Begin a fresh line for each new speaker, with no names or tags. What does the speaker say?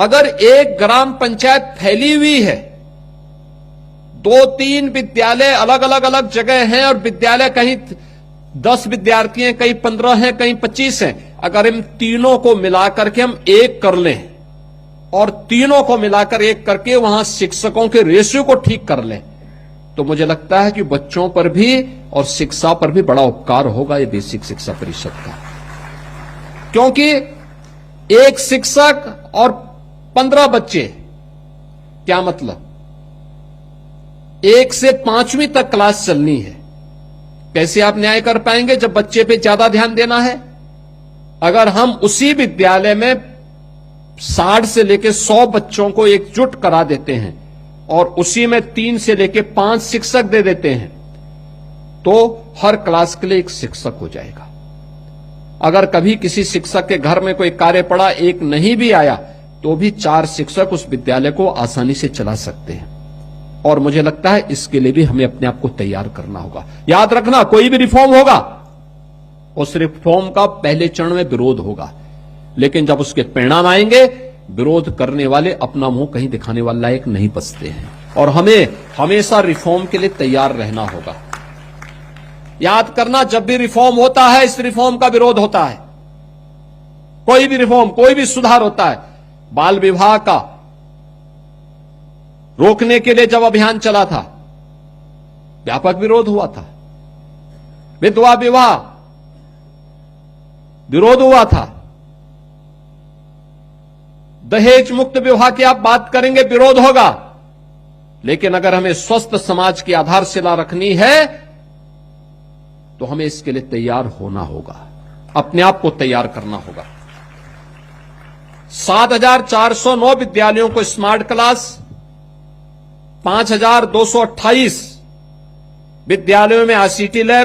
अगर एक ग्राम पंचायत फैली हुई है, 2-3 विद्यालय अलग अलग जगह हैं और विद्यालय कहीं 10 विद्यार्थी हैं, कहीं 15 हैं, कहीं 25 हैं, अगर इन तीनों को मिलाकर के हम एक कर लें और तीनों को मिलाकर एक करके वहां शिक्षकों के रेशियो को ठीक कर लें, तो मुझे लगता है कि बच्चों पर भी और शिक्षा पर भी बड़ा उपकार होगा ये बेसिक शिक्षा परिषद का। क्योंकि एक शिक्षक और 15 बच्चे, क्या मतलब, 1 से 5वीं तक क्लास चलनी है। कैसे आप न्याय कर पाएंगे जब बच्चे पे ज्यादा ध्यान देना है? अगर हम उसी विद्यालय में 60 से लेकर 100 बच्चों को एकजुट करा देते हैं और उसी में 3 से लेकर 5 शिक्षक दे देते हैं, तो हर क्लास के लिए एक शिक्षक हो जाएगा। अगर कभी किसी शिक्षक के घर में कोई कार्य पड़ा, एक नहीं भी आया, तो भी 4 शिक्षक उस विद्यालय को आसानी से चला सकते हैं। और मुझे लगता है इसके लिए भी हमें अपने आप को तैयार करना होगा। याद रखना, कोई भी रिफॉर्म होगा, उस रिफॉर्म का पहले चरण में विरोध होगा, लेकिन जब उसके परिणाम आएंगे, विरोध करने वाले अपना मुंह कहीं दिखाने वाला लायक नहीं बचते हैं। और हमें हमेशा रिफॉर्म के लिए तैयार रहना होगा। याद करना, जब भी रिफॉर्म होता है, इस रिफॉर्म का विरोध होता है। कोई भी रिफॉर्म, कोई भी सुधार होता है, बाल विवाह का रोकने के लिए जब अभियान चला था, व्यापक विरोध हुआ था। विधवा विवाह विरोध हुआ था। दहेज मुक्त विवाह की आप बात करेंगे, विरोध होगा। लेकिन अगर हमें स्वस्थ समाज की आधारशिला रखनी है, तो हमें इसके लिए तैयार होना होगा, अपने आप को तैयार करना होगा। 7,409 विद्यालयों को स्मार्ट क्लास, 5,228 विद्यालयों में आईसीटी लैब,